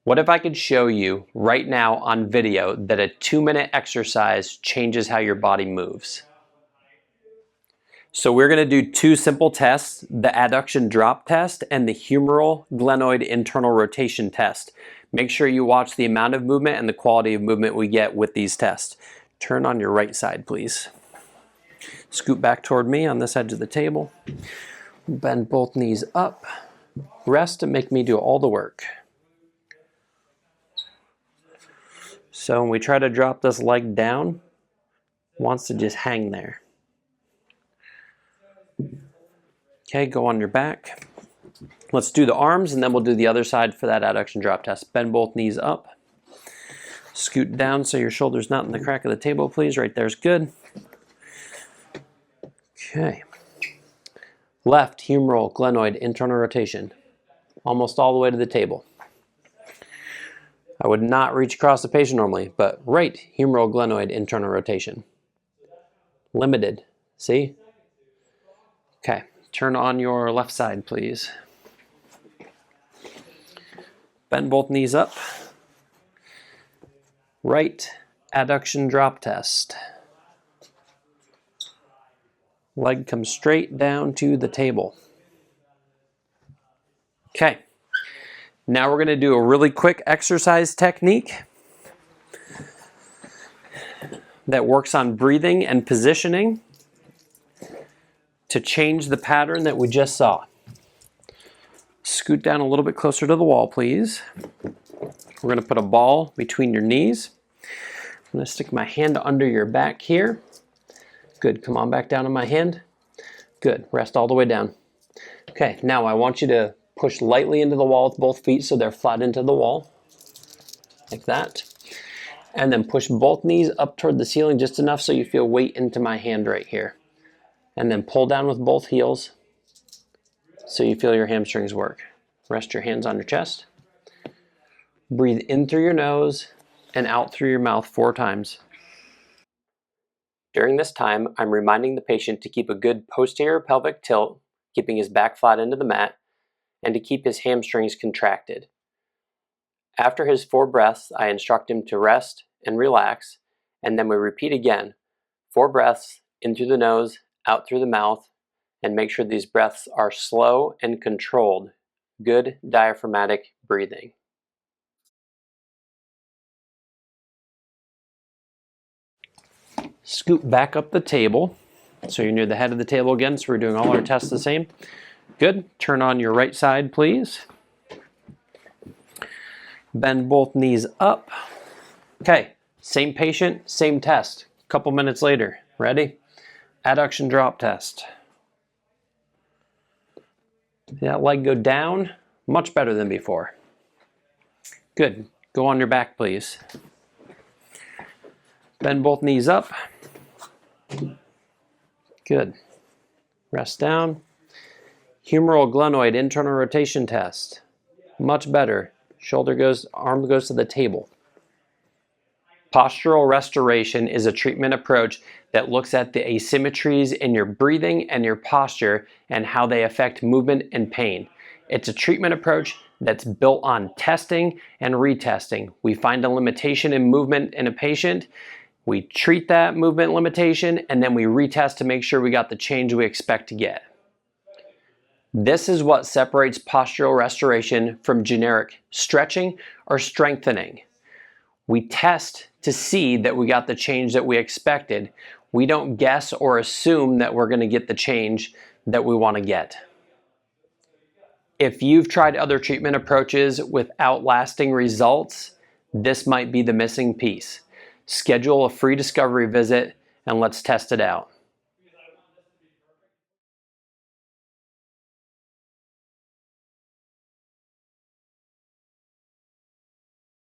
What if I could show you right now on video that a 2-minute exercise changes how your body moves? So we're going to do two simple tests, the adduction drop test and the humeral glenoid internal rotation test. Make sure you watch the amount of movement and the quality of movement we get with these tests. Turn on your right side, please. Scoot back toward me on this edge of the table. Bend both knees up. Rest and make me do all the work. So when we try to drop this leg down, it wants to just hang there. Okay, go on your back. Let's do the arms and then we'll do the other side for that adduction drop test. Bend both knees up. Scoot down so your shoulder's not in the crack of the table, please. Right there's good. Okay. Left humeral glenoid internal rotation. Almost all the way to the table. I would not reach across the patient normally, but right humeral glenoid internal rotation. Limited. See? Okay. Turn on your left side, please. Bend both knees up. Right adduction drop test. Leg comes straight down to the table. Okay. Now we're going to do a really quick exercise technique that works on breathing and positioning to change the pattern that we just saw. Scoot down a little bit closer to the wall, please. We're going to put a ball between your knees. I'm going to stick my hand under your back here. Good. Come on back down on my hand. Good. Rest all the way down. Okay. Now I want you to push lightly into the wall with both feet so they're flat into the wall. Like that. And then push both knees up toward the ceiling just enough so you feel weight into my hand right here. And then pull down with both heels so you feel your hamstrings work. Rest your hands on your chest. Breathe in through your nose and out through your mouth 4 times. During this time, I'm reminding the patient to keep a good posterior pelvic tilt, keeping his back flat into the mat, and to keep his hamstrings contracted. After his 4 breaths, I instruct him to rest and relax, and then we repeat again. 4 breaths in through the nose, out through the mouth, and make sure these breaths are slow and controlled. Good diaphragmatic breathing. Scoot back up the table so you're near the head of the table again, so we're doing all our tests the same. Good. Turn on your right side, please. Bend both knees up. Okay, same patient, same test. A couple minutes later. Ready? Adduction drop test. See that leg go down? Much better than before. Good. Go on your back, please. Bend both knees up. Good. Rest down. Humeral glenoid internal rotation test. Much better. Arm goes to the table. Postural restoration is a treatment approach that looks at the asymmetries in your breathing and your posture and how they affect movement and pain. It's a treatment approach that's built on testing and retesting. We find a limitation in movement in a patient, we treat that movement limitation, and then we retest to make sure we got the change we expect to get. This is what separates postural restoration from generic stretching or strengthening. We test to see that we got the change that we expected. We don't guess or assume that we're going to get the change that we want to get. If you've tried other treatment approaches without lasting results, this might be the missing piece. Schedule a free discovery visit and let's test it out.